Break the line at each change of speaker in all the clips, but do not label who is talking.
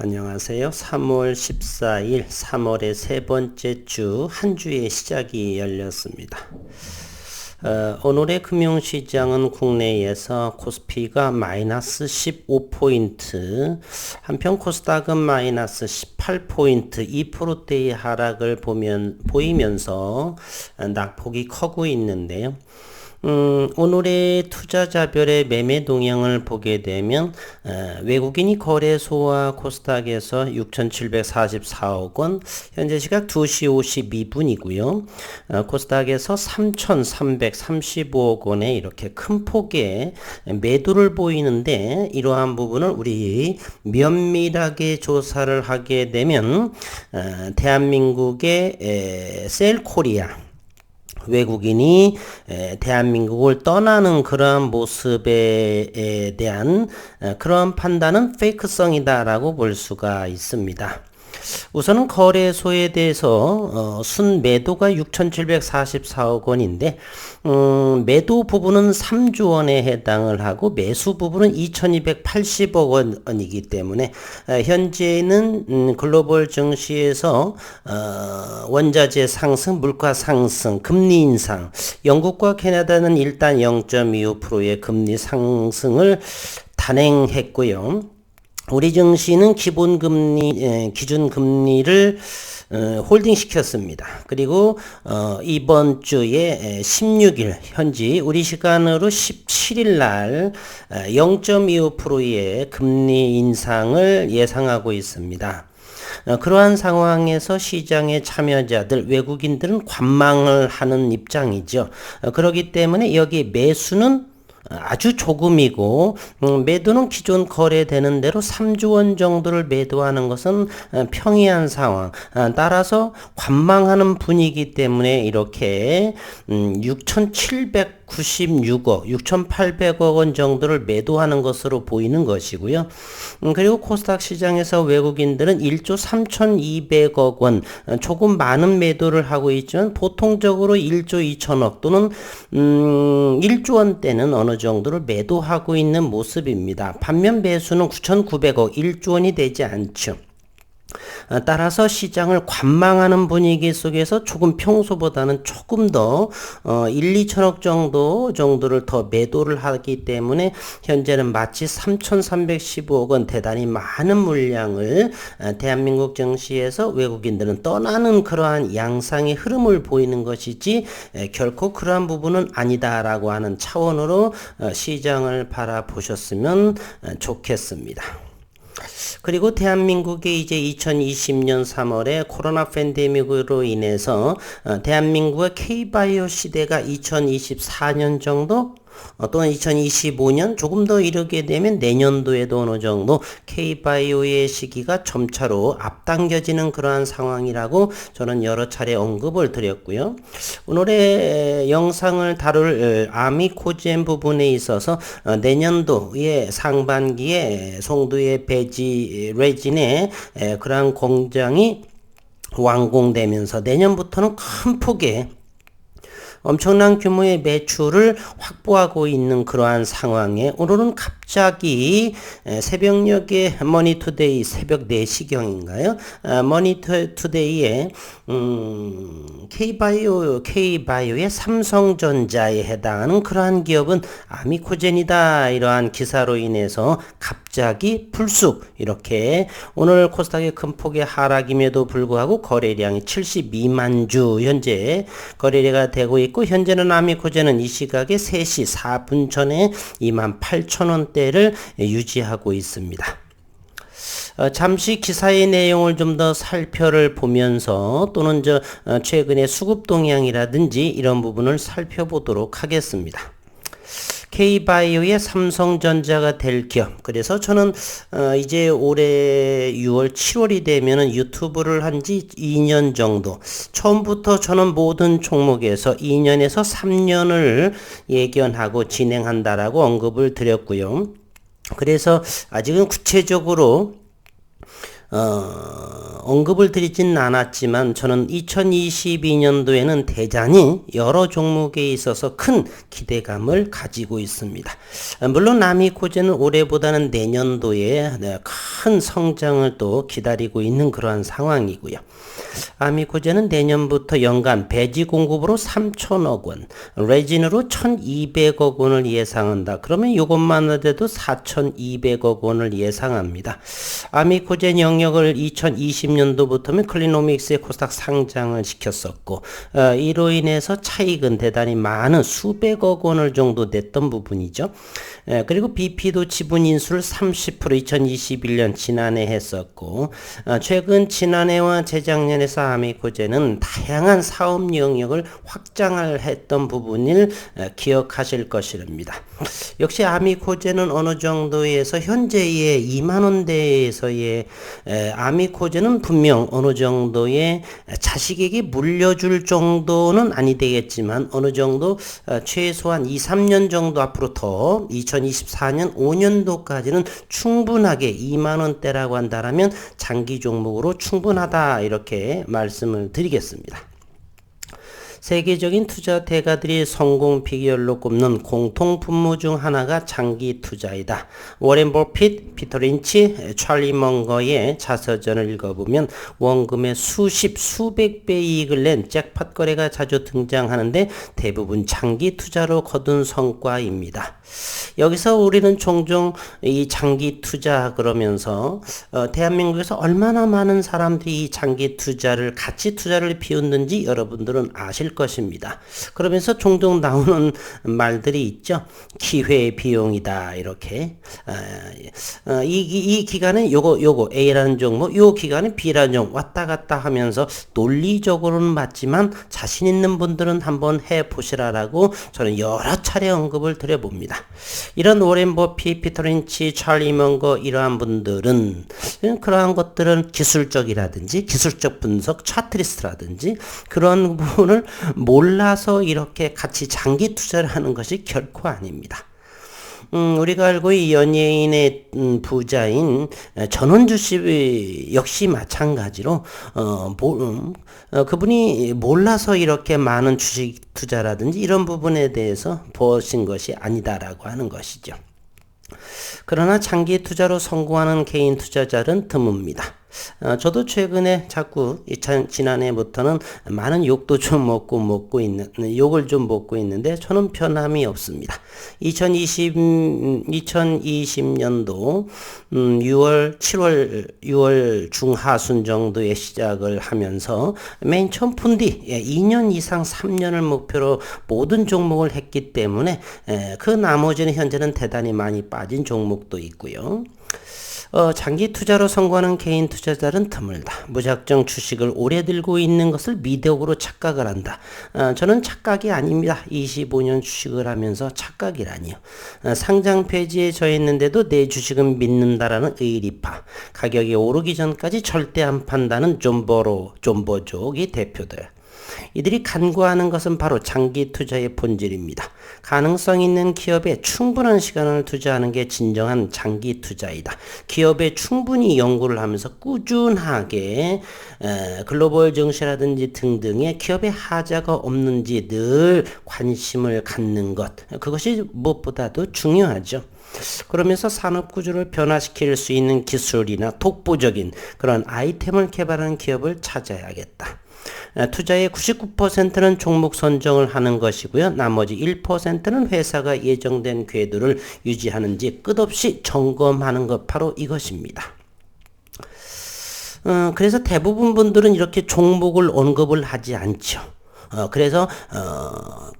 안녕하세요. 3월 14일, 3월의 세 번째 주, 한 주의 시작이 열렸습니다. 오늘의 금융시장은 국내에서 코스피가 마이너스 15포인트, 한편 코스닥은 마이너스 18포인트, 2%대의 하락을 보이면서 낙폭이 커고 있는데요. 오늘의 투자자별의 매매 동향을 보게 되면 외국인이 거래소와 코스닥에서 6,744억 원, 현재 시각 2시 52분이고요. 코스닥에서 3,335억 원에 이렇게 큰 폭의 매도를 보이는데, 이러한 부분을 우리 면밀하게 조사를 하게 되면 대한민국의 셀코리아 외국인이 대한민국을 떠나는 그러한 모습에 대한 그러한 판단은 페이크성이다라고 볼 수가 있습니다. 우선은 거래소에 대해서 순매도가 6,744억 원인데 매도 부분은 3조 원에 해당을 하고 매수 부분은 2,280억 원이기 때문에 현재는 글로벌 증시에서 원자재 상승, 물가 상승, 금리 인상, 영국과 캐나다는 일단 0.25%의 금리 상승을 단행했고요. 우리 증시는 기준금리를 홀딩 시켰습니다. 그리고 이번 주에 16일 현지 우리 시간으로 17일 날 0.25%의 금리 인상을 예상하고 있습니다. 그러한 상황에서 시장의 참여자들, 외국인들은 관망을 하는 입장이죠. 그렇기 때문에 여기 매수는 아주 조금이고 매도는 기존 거래되는 대로 3조 원 정도를 매도하는 것은 평이한 상황, 따라서 관망하는 분위기 때문에 이렇게 6,796억, 6,800억 원 정도를 매도하는 것으로 보이는 것이고요. 그리고 코스닥 시장에서 외국인들은 1조 3,200억 원, 조금 많은 매도를 하고 있지만 보통적으로 1조 2천억 또는 1조 원대는 어느 정도를 매도하고 있는 모습입니다. 반면 매수는 9,900억, 1조 원이 되지 않죠. 따라서 시장을 관망하는 분위기 속에서 조금 평소보다는 조금 더 1, 2천억 정도를 더 매도를 하기 때문에 현재는 마치 3,315억 원 대단히 많은 물량을 대한민국 증시에서 외국인들은 떠나는 그러한 양상의 흐름을 보이는 것이지 결코 그러한 부분은 아니다라고 하는 차원으로 시장을 바라보셨으면 좋겠습니다. 그리고 대한민국이 이제 2020년 3월에 코로나 팬데믹으로 인해서 대한민국의 K바이오 시대가 2024년 정도 또는 2025년 조금 더 이르게 되면 내년도에도 어느 정도 K바이오의 시기가 점차로 앞당겨지는 그러한 상황이라고 저는 여러 차례 언급을 드렸고요. 오늘의 영상을 다룰 아미코젠 부분에 있어서 내년도의 상반기에 송도의 배지 레진의 그러한 공장이 완공되면서 내년부터는 큰 폭의 엄청난 규모의 매출을 확보하고 있는 그러한 상황에 오늘은 갑자기 새벽녘에 머니투데이 새벽 4시경인가요? 머니투데이에 K바이오의 삼성전자에 해당하는 그러한 기업은 아미코젠이다, 이러한 기사로 인해서 갑자기 불쑥 이렇게 오늘 코스닥의 큰 폭의 하락임에도 불구하고 거래량이 72만 주 현재 거래가 되고 있고, 현재는 아미코젠은 이 시각에 3시 4분 전에 28,000원대를 유지하고 있습니다. 잠시 기사의 내용을 좀 더 살펴를 보면서 또는 최근의 수급 동향이라든지 이런 부분을 살펴보도록 하겠습니다. K바이오의 삼성전자가 될 기업. 그래서 저는 이제 올해 6월 7월이 되면은 유튜브를 한 지 2년 정도, 처음부터 저는 모든 종목에서 2년에서 3년을 예견하고 진행한다라고 언급을 드렸고요. 그래서 아직은 구체적으로 언급을 드리진 않았지만 저는 2022년도에는 대단히 여러 종목에 있어서 큰 기대감을 가지고 있습니다. 물론 아미코제는 올해보다는 내년도에 큰 성장을 또 기다리고 있는 그러한 상황이고요. 아미코제는 내년부터 연간 배지 공급으로 3천억 원, 레진으로 1,200억 원을 예상한다. 그러면 이것만 해도 4,200억 원을 예상합니다. 아미코제 영역을 2020년도부터는 클리노믹스의 코스닥 상장을 시켰었고 이로 인해서 차익은 대단히 많은 수백억 원을 정도 냈던 부분이죠. 그리고 BP도 지분 인수를 30% 2021년 지난해 했었고 최근 지난해와 재작년에서 아미코제는 다양한 사업 영역을 확장을 했던 부분을 기억하실 것입니다. 역시 아미코제는 어느 정도에서 현재의 2만원대에서의 아미코제는 분명 어느 정도의 자식에게 물려줄 정도는 아니 되겠지만 어느 정도 최소한 2, 3년 정도 앞으로 더 2024년 5년도까지는 충분하게 2만원대라고 한다면 장기 종목으로 충분하다 이렇게 말씀을 드리겠습니다. 세계적인 투자 대가들이 성공 비결로 꼽는 공통 분모 중 하나가 장기 투자이다. 워렌 버핏, 피터 린치, 찰리 멍거의 자서전을 읽어보면 원금의 수백 배 이익을 낸 잭팟 거래가 자주 등장하는데 대부분 장기 투자로 거둔 성과입니다. 여기서 우리는 종종 이 장기 투자 그러면서 대한민국에서 얼마나 많은 사람들이 이 장기 투자를 가치 투자를 비웃는지 여러분들은 아실 것입니다. 그러면서 종종 나오는 말들이 있죠. 기회 비용이다 이렇게 이 기간에 요거 A라는 종목 요 기간에 B라는 종목 왔다 갔다 하면서 논리적으로는 맞지만 자신 있는 분들은 한번 해보시라라고 저는 여러 차례 언급을 드려봅니다. 이런 워렌 버핏, 피터 린치, 찰리 멍거 이러한 분들은 그러한 것들은 기술적이라든지 기술적 분석, 차트리스트라든지 그런 부분을 몰라서 이렇게 같이 장기 투자를 하는 것이 결코 아닙니다. 우리가 알고 이 연예인의 부자인 전원주 씨 역시 마찬가지로 그분이 몰라서 이렇게 많은 주식 투자라든지 이런 부분에 대해서 보신 것이 아니다라고 하는 것이죠. 그러나 장기 투자로 성공하는 개인 투자자는 드뭅니다. 저도 최근에 자꾸 지난해부터는 많은 욕도 좀 먹고 있는데 저는 변함이 없습니다. 2020년도 6월 중하순 정도에 시작을 하면서 맨 처음 푼디 2년 이상 3년을 목표로 모든 종목을 했기 때문에 그 나머지는 현재는 대단히 많이 빠진 종목도 있고요. 장기 투자로 성공하는 개인 투자자는 드물다. 무작정 주식을 오래 들고 있는 것을 미덕으로 착각을 한다. 저는 착각이 아닙니다. 25년 주식을 하면서 착각이라니요. 상장 폐지에 처했는데도 내 주식은 믿는다라는 의리파. 가격이 오르기 전까지 절대 안 판다는 존버족이 대표들. 이들이 간구하는 것은 바로 장기 투자의 본질입니다. 가능성 있는 기업에 충분한 시간을 투자하는 게 진정한 장기 투자이다. 기업에 충분히 연구를 하면서 꾸준하게 글로벌 증시라든지 등등의 기업의 하자가 없는지 늘 관심을 갖는 것, 그것이 무엇보다도 중요하죠. 그러면서 산업 구조를 변화시킬 수 있는 기술이나 독보적인 그런 아이템을 개발하는 기업을 찾아야겠다. 투자의 99%는 종목 선정을 하는 것이고요. 나머지 1%는 회사가 예정된 궤도를 유지하는지 끝없이 점검하는 것 바로 이것입니다. 그래서 대부분 분들은 이렇게 종목을 언급을 하지 않죠. 그래서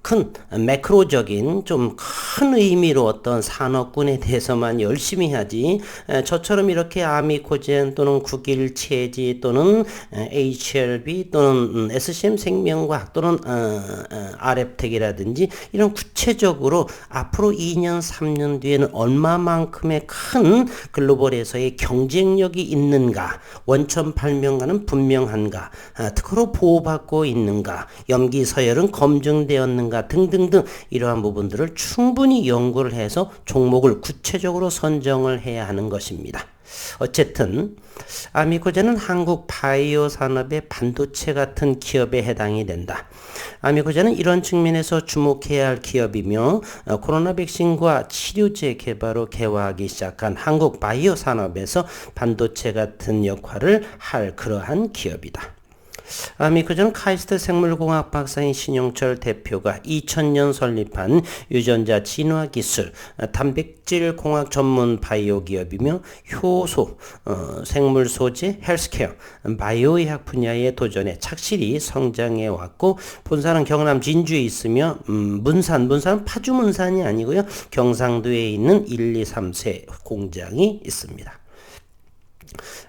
큰 매크로적인 좀 큰 의미로 어떤 산업군에 대해서만 열심히 하지 저처럼 이렇게 아미코젠 또는 국일체지 또는 HLB 또는 SCM 생명과학 또는 RF텍이라든지 이런 구체적으로 앞으로 2년 3년 뒤에는 얼마만큼의 큰 글로벌에서의 경쟁력이 있는가, 원천 발명가는 분명한가, 특허로 보호받고 있는가, 염기 서열은 검증되었는가 등등등 이러한 부분들을 충분히 연구를 해서 종목을 구체적으로 선정을 해야 하는 것입니다. 어쨌든 아미코젠은 한국 바이오 산업의 반도체 같은 기업에 해당이 된다. 아미코젠은 이런 측면에서 주목해야 할 기업이며 코로나 백신과 치료제 개발로 개화하기 시작한 한국 바이오 산업에서 반도체 같은 역할을 할 그러한 기업이다. 아미코젠은 카이스트 생물공학 박사인 신용철 대표가 2000년 설립한 유전자 진화 기술, 단백질 공학 전문 바이오 기업이며 효소, 생물 소재, 헬스케어, 바이오의학 분야의 도전에 착실히 성장해 왔고 본사는 경남 진주에 있으며 문산은 파주 문산이 아니고요. 경상도에 있는 1, 2, 3세 공장이 있습니다.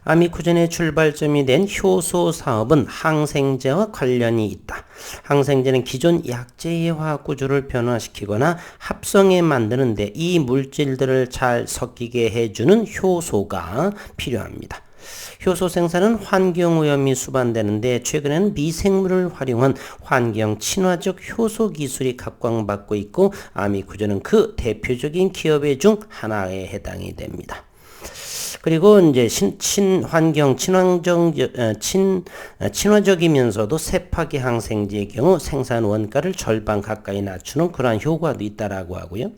아미코젠의 출발점이 된 효소 사업은 항생제와 관련이 있다. 항생제는 기존 약제의 화학 구조를 변화시키거나 합성해 만드는데 이 물질들을 잘 섞이게 해주는 효소가 필요합니다. 효소 생산은 환경 오염이 수반되는데 최근에는 미생물을 활용한 환경 친화적 효소 기술이 각광받고 있고 아미코젠은 그 대표적인 기업의 중 하나에 해당이 됩니다. 그리고 이제 친화적이면서도 세파기 항생제의 경우 생산 원가를 절반 가까이 낮추는 그러한 효과도 있다라고 하고요.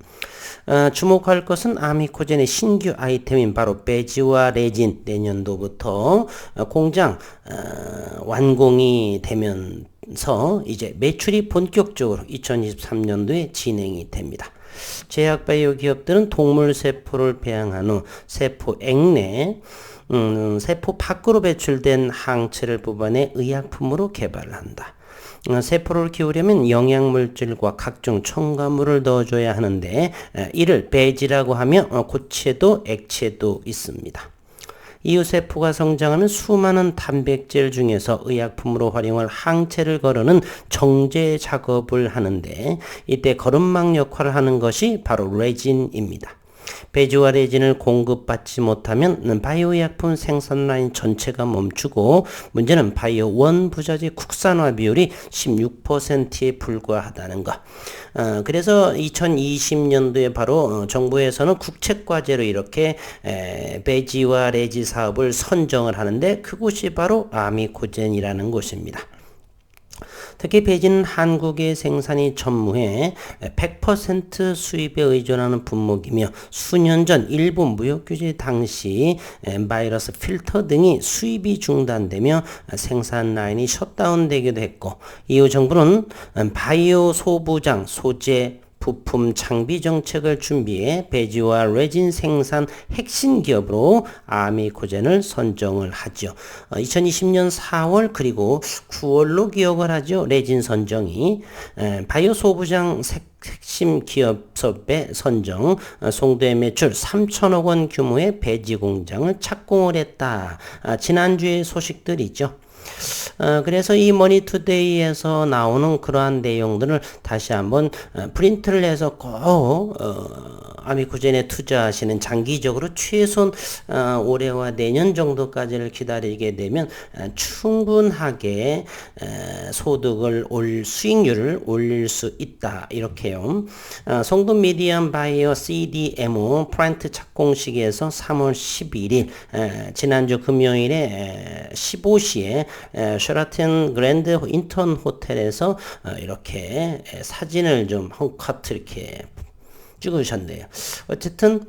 주목할 것은 아미코젠의 신규 아이템인 바로 베지와 레진 내년도부터 공장 완공이 되면서 이제 매출이 본격적으로 2023년도에 진행이 됩니다. 제약바이오 기업들은 동물 세포를 배양한 후 세포 액내 세포 밖으로 배출된 항체를 뽑아내 의약품으로 개발을 한다. 세포를 키우려면 영양물질과 각종 첨가물을 넣어줘야 하는데 이를 배지라고 하며 고체도 액체도 있습니다. 이후 세포가 성장하면 수많은 단백질 중에서 의약품으로 활용할 항체를 거르는 정제 작업을 하는데 이때 거름막 역할을 하는 것이 바로 레진입니다. 배지와 레진을 공급받지 못하면 바이오의약품 생산 라인 전체가 멈추고 문제는 바이오 원부자재 국산화 비율이 16%에 불과하다는 것. 그래서 2020년도에 바로 정부에서는 국책과제로 이렇게 배지와 레지 사업을 선정을 하는데 그곳이 바로 아미코젠이라는 곳입니다. 특히 배지는 한국의 생산이 전무해 100% 수입에 의존하는 품목이며 수년 전 일본 무역 규제 당시 바이러스 필터 등이 수입이 중단되며 생산 라인이 셧다운되기도 했고 이후 정부는 바이오 소부장 소재 부품 장비 정책을 준비해 배지와 레진 생산 핵심 기업으로 아미코젠을 선정을 하죠. 2020년 4월 그리고 9월로 기억을 하죠. 레진 선정이 바이오 소부장 핵심 기업 섭외 선정, 송도의 매출 3천억 원 규모의 배지 공장을 착공을 했다. 지난주에 소식들이죠. 그래서 이 머니투데이에서 나오는 그러한 내용들을 다시 한번 프린트를 해서 꼭 아미코젠에 투자하시는 장기적으로 최소한 올해와 내년 정도까지를 기다리게 되면 충분하게 소득을 수익률을 올릴 수 있다 이렇게요. 송도 미디엄 바이오 CDMO 프린트 착공식에서 3월 11일 지난주 금요일에 15시에 쉐라튼 그랜드 인턴 호텔에서 이렇게 사진을 좀 한 컷 이렇게 찍으셨네요. 어쨌든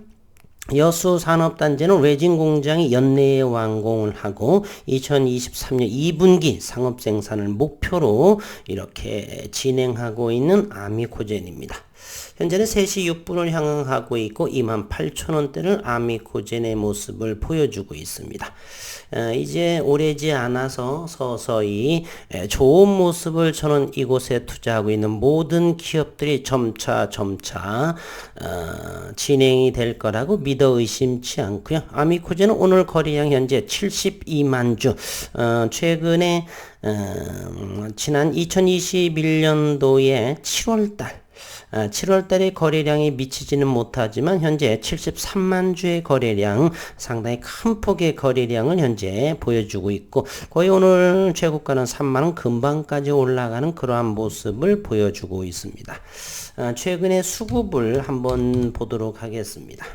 여수산업단지는 레진 공장이 연내에 완공을 하고 2023년 2분기 상업생산을 목표로 이렇게 진행하고 있는 아미코젠입니다. 현재는 3시 6분을 향하고 있고 28,000원대를 아미코젠의 모습을 보여주고 있습니다. 이제 오래지 않아서 서서히 좋은 모습을 저는 이곳에 투자하고 있는 모든 기업들이 점차 진행이 될 거라고 믿어 의심치 않고요. 아미코젠은 오늘 거래량 현재 72만 주, 최근에 지난 2021년도에 7월 달에 거래량이 미치지는 못하지만 현재 73만 주의 거래량, 상당히 큰 폭의 거래량을 현재 보여주고 있고 거의 오늘 최고가는 3만원 금방까지 올라가는 그러한 모습을 보여주고 있습니다. 최근의 수급을 한번 보도록 하겠습니다.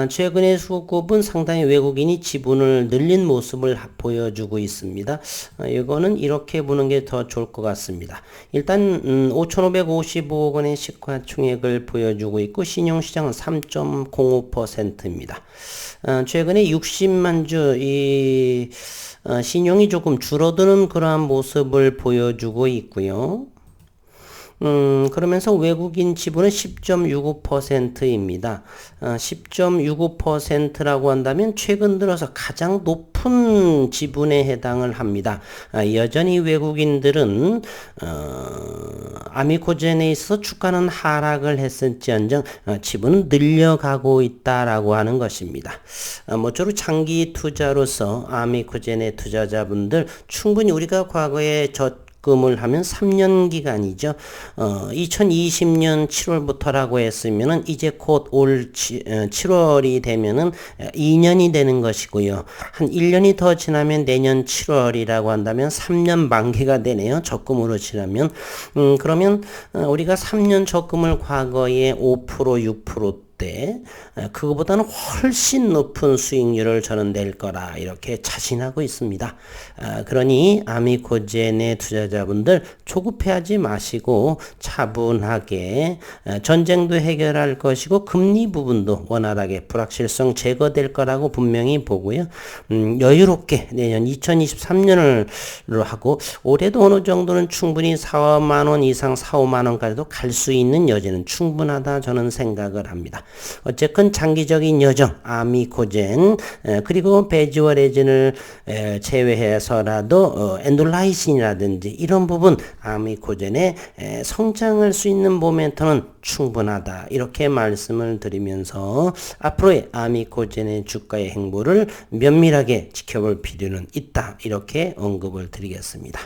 최근의 수급은 상당히 외국인이 지분을 늘린 모습을 보여주고 있습니다. 이거는 이렇게 보는 게 더 좋을 것 같습니다. 일단 5,555억 원의 시가총액을 보여주고 있고 신용시장은 3.05%입니다. 최근에 60만 주 신용이 조금 줄어드는 그러한 모습을 보여주고 있고요. 그러면서 외국인 지분은 10.65%입니다. 10.65%라고 한다면 최근 들어서 가장 높은 지분에 해당을 합니다. 여전히 외국인들은 아미코젠에 있어서 주가는 하락을 했을지언정 지분은 늘려가고 있다라고 하는 것입니다. 모쪼록 장기 투자로서 아미코젠의 투자자분들 충분히 우리가 과거에 금을 하면 3년 기간이죠. 2020년 7월부터라고 했으면은 이제 곧 올 7월이 되면은 2년이 되는 것이고요. 한 1년이 더 지나면 내년 7월이라고 한다면 3년 만기가 되네요. 적금으로 치라면. 그러면 우리가 3년 적금을 과거에 5% 6% 그거보다는 훨씬 높은 수익률을 저는 낼 거라 이렇게 자신하고 있습니다. 그러니 아미코젠의 투자자분들 조급해하지 마시고 차분하게 전쟁도 해결할 것이고 금리 부분도 원활하게 불확실성 제거될 거라고 분명히 보고요. 여유롭게 내년 2023년을 하고 올해도 어느 정도는 충분히 4, 5만 원 이상 4, 5만 원까지도 갈 수 있는 여지는 충분하다 저는 생각을 합니다. 어쨌건 장기적인 여정 아미코젠 그리고 베지워레진을 제외해서라도 엔돌라이신이라든지 이런 부분 아미코젠에 성장할 수 있는 모멘텀은 충분하다 이렇게 말씀을 드리면서 앞으로의 아미코젠의 주가의 행보를 면밀하게 지켜볼 필요는 있다 이렇게 언급을 드리겠습니다.